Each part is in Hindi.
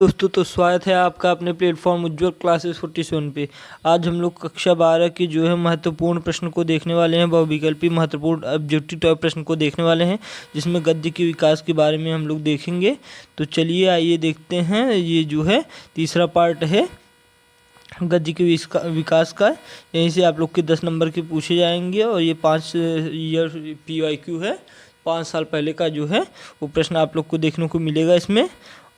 दोस्तों तो स्वागत है आपका अपने प्लेटफॉर्म उज्ज्वल क्लासेस 47 पे। आज हम लोग कक्षा 12 के जो है महत्वपूर्ण प्रश्न को देखने वाले हैं, बहुविकल्पी महत्वपूर्ण ऑब्जेक्टिव टाइप प्रश्न को देखने वाले हैं, जिसमें गद्य के विकास के बारे में हम लोग देखेंगे। तो चलिए आइए देखते हैं। ये जो है तीसरा पार्ट है गद्य के विकास का। यहीं से आप लोग के 10 नंबर के पूछे जाएंगे और ये 5 ईयर PYQ है, 5 साल पहले का जो है वो प्रश्न आप लोग को देखने को मिलेगा इसमें।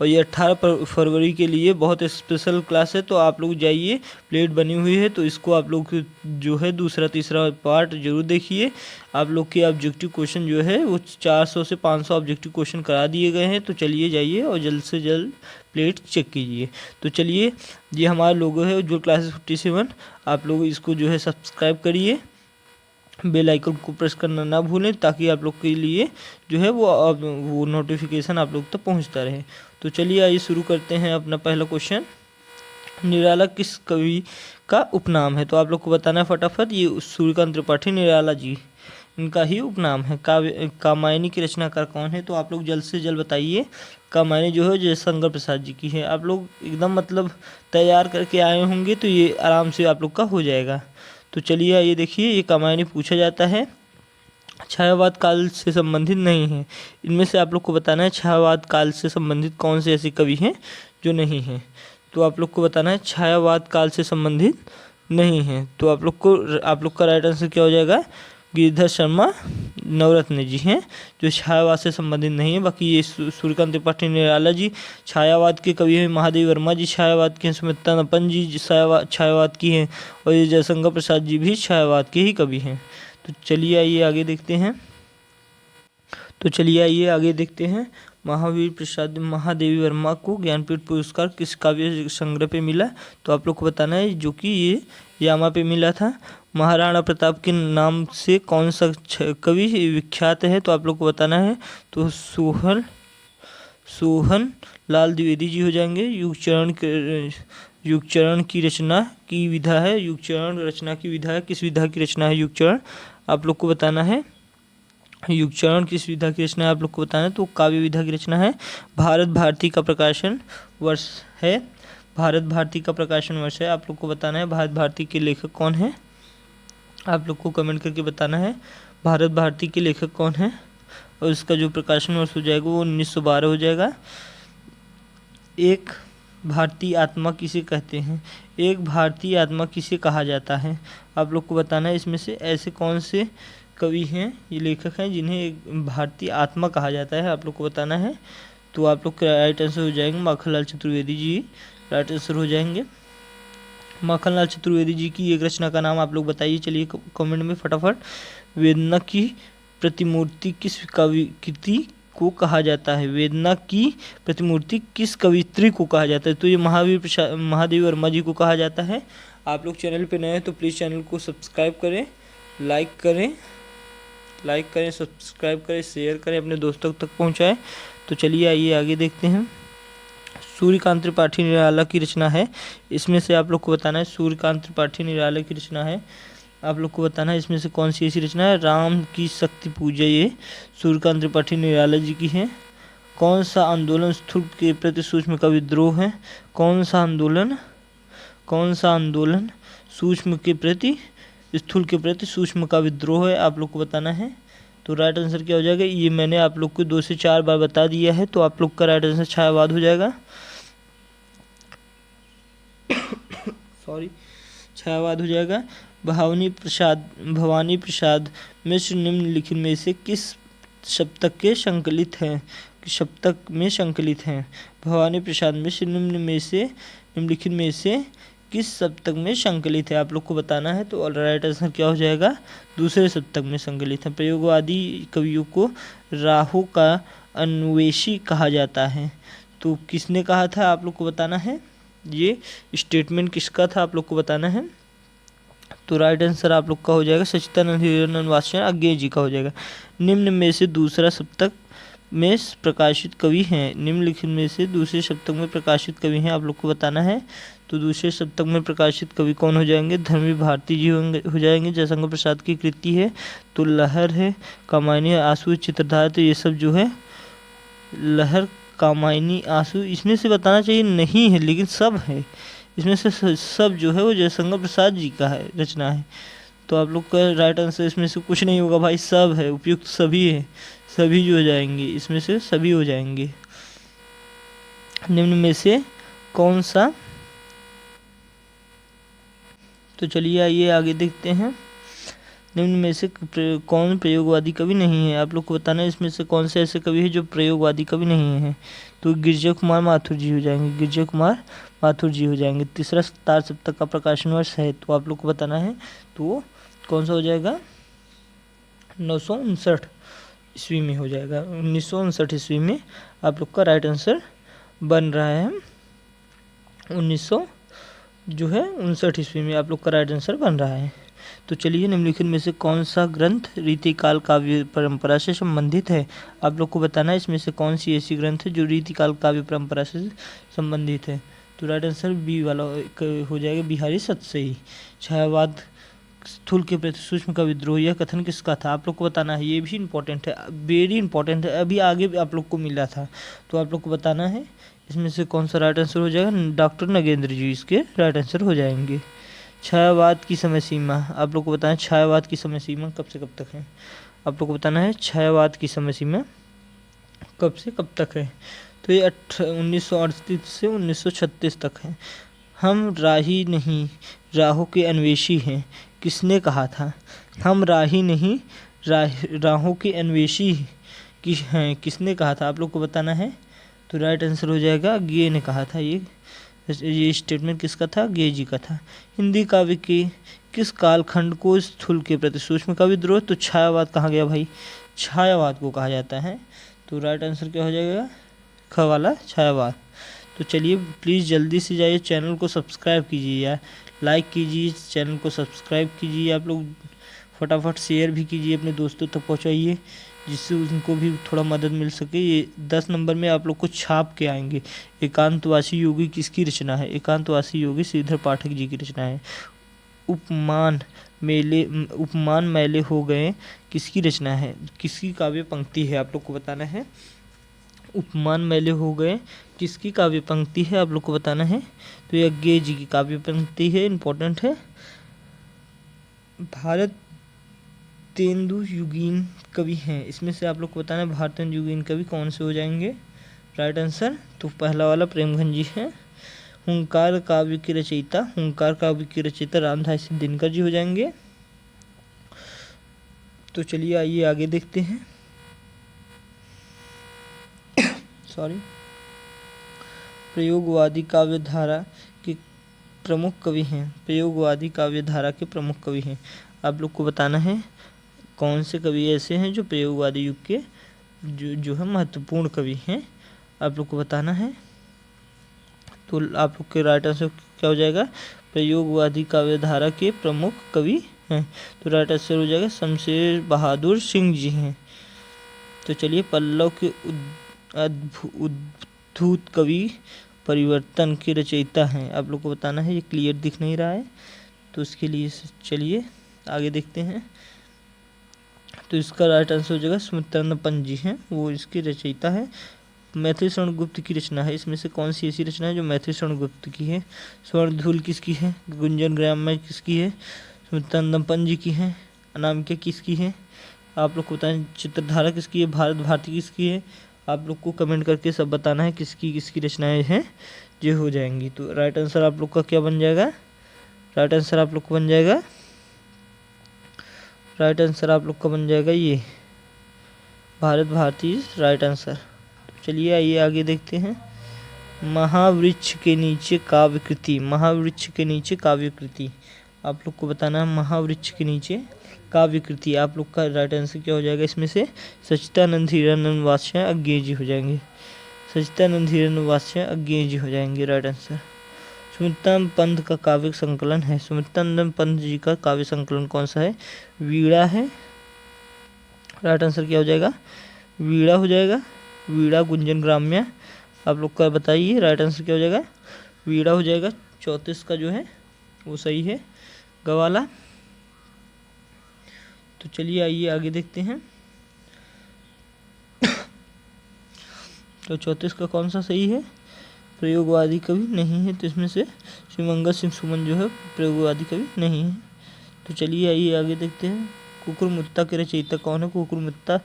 और ये 18 फरवरी के लिए बहुत स्पेशल क्लास है, तो आप लोग जाइए, प्लेट बनी हुई है, तो इसको आप लोग जो है दूसरा तीसरा पार्ट जरूर देखिए। आप लोग के ऑब्जेक्टिव क्वेश्चन जो है वो 400 से 500 ऑब्जेक्टिव क्वेश्चन करा दिए गए हैं। तो चलिए जाइए और जल्द से जल्द प्लेट चेक कीजिए। तो चलिए, ये हमारा लोगो है उज्ज्वल क्लासेस 47। आप लोग इसको जो है सब्सक्राइब करिए, बेल आइकन को प्रेस करना ना भूलें, ताकि आप लोग के लिए जो है वो नोटिफिकेशन आप लोग तक पहुंचता रहे। तो चलिए आइए शुरू करते हैं अपना पहला क्वेश्चन। निराला किस कवि का उपनाम है? तो आप लोग को बताना है फटाफट। ये सूर्यकांत त्रिपाठी निराला जी, इनका ही उपनाम है। कामायनी की रचनाकार कौन है? तो आप लोग जल्द से जल्द बताइए। कामायनी जो है जयशंकर प्रसाद जी की है। आप लोग एकदम मतलब तैयार करके आए होंगे, तो ये आराम से आप लोग का हो जाएगा। तो चलिए ये देखिए, ये कामायनी पूछा जाता है, छायावाद काल से संबंधित नहीं है। इनमें से आप लोग को बताना है छायावाद काल से संबंधित कौन से ऐसे कवि हैं जो नहीं हैं। तो आप लोग को बताना है छायावाद काल से संबंधित नहीं है। तो आप लोग का राइट आंसर क्या हो जाएगा? गिरिधर शर्मा नवरत्न जी हैं जो छायावाद से संबंधित नहीं है। बाकी ये सूर्यकांत त्रिपाठी निराला जी छायावाद के कवि हैं। महादेवी वर्मा जी छायावाद के हैं। सुमित्रा नपन जी छायावाद की हैं। और ये जयशंकर प्रसाद जी भी छायावाद के ही कवि हैं। तो चलिए आइए आगे देखते हैं। महादेवी वर्मा को ज्ञानपीठ पुरस्कार किस काव्य संग्रह पे मिला? तो आप लोग को बताना है जो कि ये यामा पे मिला था। महाराणा प्रताप के नाम से कौन सा कवि विख्यात है? तो आप लोग को बताना है। तो सोहन लाल द्विवेदी जी हो जाएंगे। युगचरण की रचना की विधा है। युगचरण रचना की विधा है। किस विधा की रचना है युगचरण? आप लोग को बताना है। युगचरण किस विधा की रचना है आप लोग को बताना है। तो काव्य विधा की रचना है। भारत भारती का प्रकाशन वर्ष है। भारत भारती का प्रकाशन वर्ष है। आप लोग को बताना है भारत भारती के लेखक कौन है? आप लोग को कमेंट करके बताना है भारत भारती के लेखक कौन है। और इसका जो प्रकाशन वर्ष हो जाएगा वो 1912 हो जाएगा। एक भारतीय आत्मा किसे कहते हैं? एक भारतीय आत्मा किसे कहा जाता है? आप लोग को बताना है इसमें से ऐसे कौन से कवि हैं, ये लेखक हैं जिन्हें एक भारतीय आत्मा कहा जाता है। आप लोग को बताना है। तो आप लोग का राइट आंसर हो जाएंगे माखनलाल चतुर्वेदी जी, राइट आंसर हो जाएंगे। माखनलाल चतुर्वेदी जी की एक रचना का नाम आप लोग बताइए। चलिए कमेंट में फटाफट। वेदना की प्रतिमूर्ति किस कविकृति को कहा जाता है? वेदना की प्रतिमूर्ति किस कवित्री को कहा जाता है? तो ये महादेवी वर्मा जी को कहा जाता है। आप लोग चैनल पे नए हैं तो प्लीज़ चैनल को सब्सक्राइब करें, लाइक करें, सब्सक्राइब करें, शेयर करें, अपने दोस्तों तक पहुंचाएं। तो चलिए आइए आगे देखते हैं। सूर्यकांत त्रिपाठी निराला की रचना है। इसमें से आप लोग को बताना है सूर्यकांत त्रिपाठी निराला की रचना है। आप लोग को बताना है इसमें से कौन सी ऐसी रचना है। राम की शक्ति पूजा ये सूर्यकांत त्रिपाठी निराला जी की है। कौन सा आंदोलन स्थूल के प्रति सूक्ष्म का विद्रोह है? कौन सा आंदोलन सूक्ष्म के प्रति स्थूल के प्रति सूक्ष्म का विद्रोह है? आप लोग को बताना है। तो राइट आंसर क्या हो जाएगा? ये मैंने आप लोग को 2 से 4 बार बता दिया है। तो आप लोग का राइट आंसर छायावाद हो जाएगा। छायावाद हो जाएगा। भवानी प्रसाद मिश्र निम्नलिखित में से किस सप्तक में संकलित हैं? भवानी प्रसाद मिश्र निम्नलिखित में से किस सप्तक में संकलित है? आप लोग को बताना है। तो राइट आंसर क्या हो जाएगा? दूसरे सप्तक में संकलित है। प्रयोगवादी कवियों को राहु का अन्वेषी कहा जाता है। तो किसने कहा था? आप लोग को बताना है। ये स्टेटमेंट किसका था आप लोग को बताना है। तो राइट आंसर आप लोग का हो जाएगा सच्चिदानंद हिरणानंद वात्स्यायन अज्ञेय जी का हो जाएगा। निम्न में से दूसरा सप्तक में प्रकाशित कवि हैं। निम्नलिखित में से दूसरे सप्तक में प्रकाशित कवि हैं। आप लोग को बताना है। तो दूसरे सप्तक में प्रकाशित कवि कौन हो जाएंगे? धर्मी भारती जी हो जाएंगे। जयशंकर प्रसाद की कृति है। तो लहर है, कामायनी, आंसू, चित्रधारा। तो ये सब जो है लहर कामायनी आंसू, इसमें से बताना चाहिए नहीं है, लेकिन सब है इसमें से। सब जो है वो जयशंकर प्रसाद जी का है, रचना है। तो आप लोग का राइट आंसर इसमें से कुछ नहीं होगा भाई, सब है, उपयुक्त सभी है, सभी जो हो जाएंगे, इसमें से सभी हो जाएंगे। निम्न में से कौन सा, तो चलिए आइए आगे देखते हैं। निम्न में से कौन प्रयोगवादी कवि नहीं है, आप लोग को बताना है इसमें से कौन से ऐसे कवि है जो प्रयोगवादी कवि नहीं है। तो गिरजा कुमार माथुर जी हो जाएंगे, गिरजा कुमार माथुर जी हो जाएंगे। तीसरा तार सप्तक का प्रकाशन वर्ष है, तो आप लोग को बताना है, तो कौन सा हो जाएगा, 959 ईस्वी में हो जाएगा, 1959 ईस्वी में आप लोग का राइट आंसर बन रहा है। 1900 जो है 59 ईस्वी में आप लोग का राइट आंसर बन रहा है। तो चलिए निम्नलिखित में से कौन सा ग्रंथ रीतिकाल काव्य परंपरा से संबंधित है, आप लोग को बताना है इसमें से कौन सी ऐसी ग्रंथ है जो रीतिकाल काव्य परंपरा से संबंधित है। तो राइट आंसर बी वाला हो जाएगा, बिहारी सतसई। छायावाद स्थूल के प्रति सूक्ष्म का विद्रोह, यह कथन किसका था, आप लोग को बताना है, ये भी इंपॉर्टेंट है, वेरी इंपॉर्टेंट है, अभी आगे भी आप लोग को मिला था। तो आप लोग को बताना है इसमें से कौन सा राइट आंसर हो जाएगा, डॉक्टर नगेंद्र जी इसके राइट आंसर हो जाएंगे। छायावाद की समय सीमा, आप लोग को बताना है छायावाद की समय सीमा कब से कब तक है, आप लोग को बताना है छायावाद की समय सीमा कब से कब तक है। तो ये 1938 से 1936 तक है। हम राही नहीं राहों के अन्वेषी हैं, किसने कहा था, हम राही नहीं राहों के अन्वेषी हैं, किसने कहा था, आप लोग को बताना है। तो राइट आंसर हो जाएगा, गे ने कहा था। ये स्टेटमेंट किसका था, गे जी का था। हिंदी काव्य के किस कालखंड को स्थूल के प्रति सूक्ष्म का विद्रोह, तो छायावाद कहा गया भाई, छायावाद को कहा जाता है। तो राइट आंसर क्या हो जाएगा, ख वाला छायावाद। तो चलिए प्लीज़ जल्दी से जाइए, चैनल को सब्सक्राइब कीजिए यार, लाइक कीजिए, चैनल को सब्सक्राइब कीजिए, आप लोग फटाफट शेयर भी कीजिए, अपने दोस्तों तक पहुंचाइए, जिससे उनको भी थोड़ा मदद मिल सके। ये 10 नंबर में आप लोग को छाप के आएंगे। एकांतवासी योगी किसकी रचना है, एकांतवासी योगी श्रीधर पाठक जी की रचना है। उपमान मैले हो गए किसकी रचना है, किसकी काव्य पंक्ति है, आप लोग को बताना है। उपमान मैले हो गए किसकी काव्य पंक्ति है, आप लोग को बताना है। तो ये गे जी की काव्य पंक्ति है, इंपॉर्टेंट है। भारत तेंदु युगीन कवि हैं, इसमें से आप लोग को बताना है भारतेंदु युगीन कवि कौन से हो जाएंगे, राइट आंसर। तो पहला वाला प्रेमघन जी है। हुंकार काव्य की रचयिता, हुंकार काव्य की रचयिता रामधारी सिंह दिनकर जी हो जाएंगे। तो चलिए आइए आगे देखते हैं। सॉरी, प्रयोगवादी काव्य धारा के प्रमुख कवि हैं, प्रयोगवादी काव्य धारा के प्रमुख कवि हैं, आप लोग को बताना है कौन से कवि ऐसे हैं जो प्रयोगवादी युग के जो है महत्वपूर्ण कवि हैं, आप लोग को बताना है। तो आप लोग के राइट आंसर क्या हो जाएगा, प्रयोगवादी काव्य धारा के प्रमुख कवि हैं। तो राइट आंसर हो जाएगा शमशेर बहादुर सिंह जी हैं। तो चलिए पल्लव के उद्धूत कवि परिवर्तन के रचयिता हैं, आप लोग को बताना है। ये क्लियर दिख नहीं रहा है, तो इसके लिए चलिए आगे देखते हैं। तो इसका राइट आंसर हो जाएगा सुमित्रानंद पंत जी हैं, वो इसके रचयिता है। मैथिली स्वर्ण गुप्त की रचना है, इसमें से कौन सी ऐसी रचना है जो मैथिली स्वर्ण गुप्त की है। स्वर्णधूल किसकी है, गुंजन ग्राम्य किसकी है, सुमित्रानंद पंत जी की है। अनामिका किसकी है, आप लोग को बताएं। चित्रधारा किसकी है, भारत भारती किसकी है, आप लोग को कमेंट करके सब बताना है किसकी किसकी रचनाएं हैं जो हो जाएंगी। तो राइट आंसर आप लोग का क्या बन जाएगा, राइट आंसर आप लोग को बन जाएगा, राइट आंसर आप लोग का बन जाएगा ये भारत भारती राइट आंसर। तो चलिए आइए आगे देखते हैं। महावृक्ष के नीचे काव्य कृति, महावृक्ष के नीचे काव्य कृति, आप लोग को बताना है महावृक्ष के नीचे काव्य कृति। आप लोग का राइट आंसर क्या हो जाएगा, इसमें से सच्चिदानंद हीरानंद वात्स्यायन अज्ञेय जी हो जाएंगे, सच्चिदानंद हीरानंद वात्स्यायन अज्ञेय जी हो जाएंगे राइट आंसर। सुमित्रानंद पंत का काव्य संकलन है, सुमित्रानंद पंत जी का काव्य संकलन कौन सा है, वीणा है, राइट आंसर क्या हो जाएगा, वीणा हो जाएगा। वीणा गुंजन ग्राम्य, आप लोग का बताइए राइट आंसर क्या हो जाएगा, वीणा हो जाएगा। 34 का जो है वो सही है, गवाला। तो चलिए आइए आगे देखते हैं। तो 34 का कौन सा सही है? प्रयोगवादी कवि नहीं है, तो इसमें से श्रीमंगल सिंह सुमन जो है प्रयोगवादी कवि नहीं है। तो चलिए आइए आगे देखते हैं। कुकुरमुत्ता के रचयिता कौन है? कुकुरमुत्ता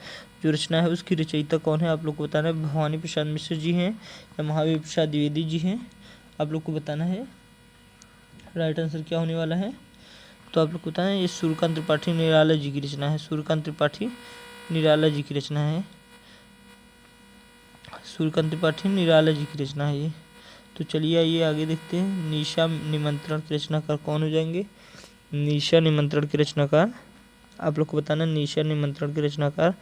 जो रचना है उसकी रचयिता कौन है? आप लोग को बताना है। भवानी प्रसाद मिश्र जी हैं या महावीर प्रसाद द्विवेदी जी हैं? आप लोग को बताना है। राइट आंसर क्या होने वाला है? तो आप लोग को बताना है, ये सूर्यकांत त्रिपाठी निराला जी की रचना है। सूर्यकांत त्रिपाठी निराला जी की रचना है। सूर्यकांत त्रिपाठी निराला जी की रचना है ये। तो चलिए आइए आगे देखते हैं। निशा निमंत्रण के रचनाकार कौन हो जाएंगे? निशा निमंत्रण के रचनाकार आप लोग को बताना, निशा निमंत्रण के रचनाकार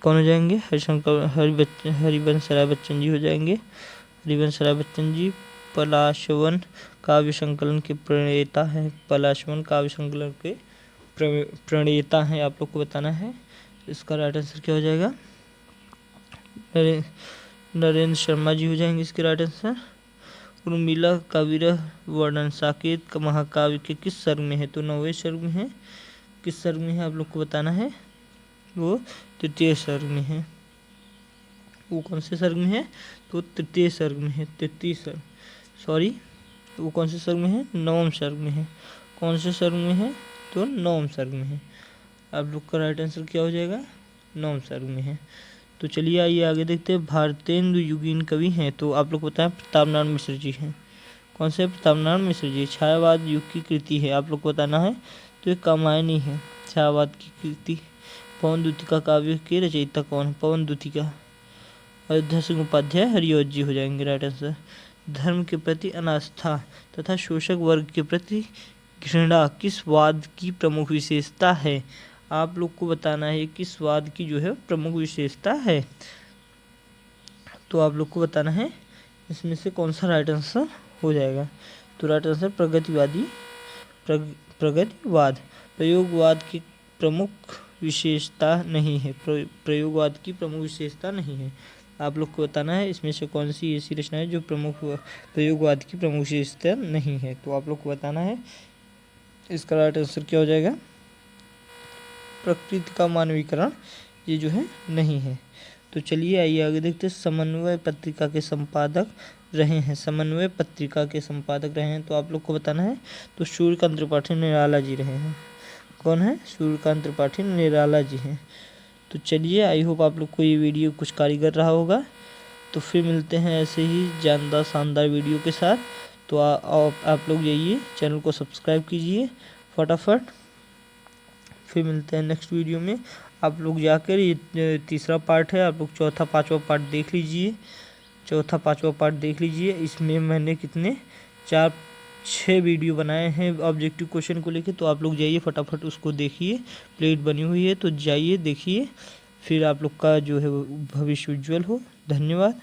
कौन हो जाएंगे? हरिवंश राय बच्चन जी हो जाएंगे। हरिवंश राय बच्चन जी पलाशवन काव्य संकलन के प्रणेता हैं। पलाशवन काव्य संकलन के प्रणेता हैं। आप लोग को बताना है इसका राइट आंसर क्या हो जाएगा? नरेंद्र शर्मा जी हो जाएंगे इसके राइट आंसर। उर्मिला काविरह वर्णन साकेत महाकाव्य के किस सर्ग में है? तो 9वें सर्ग में है। किस सर्ग में है आप लोग को बताना है? वो तृतीय सर्ग में है। वो कौन से सर्ग में है? तो तृतीय सर्ग में है। तृतीय सर्ग, सॉरी, वो कौन से सर्ग में है? 9वें सर्ग में है। कौन से सर्ग में है? तो 9वें सर्ग में है। आप लोग का राइट आंसर क्या हो जाएगा? 9वें सर्ग में है। तो चलिए आइए आगे देखते हैं। भारतेंदु युगीन कवि हैं, तो आप लोग बताएं प्रतापनारायण मिश्र जी हैं। कौन से? प्रतापनारायण मिश्र जी। छायावाद युग की कृति है, आप लोग को बताना है। तो ये कामायनी है, छायावाद की कृति। पवन द्वितीका काव्य के रचयिता कौन है? पवन द्वितीका अयोध्या सिंह उपाध्याय हरिऔध जी हो जाएंगे राइट आंसर। धर्म के प्रति अनास्था तथा शोषक वर्ग के प्रति घृणा किस वाद की प्रमुख विशेषता है? आप लोग को बताना है किस वाद की जो है प्रमुख विशेषता है। तो आप लोग को बताना है इसमें से कौन सा राइट आंसर हो जाएगा। तो राइट आंसर प्रगतिवादी प्रगतिवाद। प्रयोगवाद की प्रमुख विशेषता नहीं है। प्रयोगवाद की प्रमुख विशेषता नहीं है। आप लोग को बताना है इसमें से कौन सी ऐसी रचना है जो प्रयोगवाद की प्रमुख विशेषता नहीं है। तो आप लोग को बताना है इसका राइट आंसर क्या हो जाएगा? प्रकृति का मानवीकरण ये जो है नहीं है। तो चलिए आइए आगे देखते हैं। समन्वय पत्रिका के संपादक रहे हैं। समन्वय पत्रिका के संपादक रहे हैं, तो आप लोग को बताना है। तो सूर्यकांत त्रिपाठी निराला जी रहे हैं। कौन है? सूर्यकांत त्रिपाठी निराला जी हैं। तो चलिए आई होप आप लोग को ये वीडियो कुछ कारीगर रहा होगा। तो फिर मिलते हैं ऐसे ही जानदार शानदार वीडियो के साथ। तो आप लोग जाइए चैनल को सब्सक्राइब कीजिए फटाफट। फिर मिलते हैं नेक्स्ट वीडियो में। आप लोग जाकर, ये तीसरा पार्ट है, आप लोग चौथा पांचवा पार्ट देख लीजिए। चौथा पांचवा पार्ट देख लीजिए। इसमें मैंने कितने 4-6 वीडियो बनाए हैं ऑब्जेक्टिव क्वेश्चन को लेके। तो आप लोग जाइए फटाफट उसको देखिए, प्लेट बनी हुई है तो जाइए देखिए। फिर आप लोग का जो है भविष्य उज्ज्वल हो। धन्यवाद।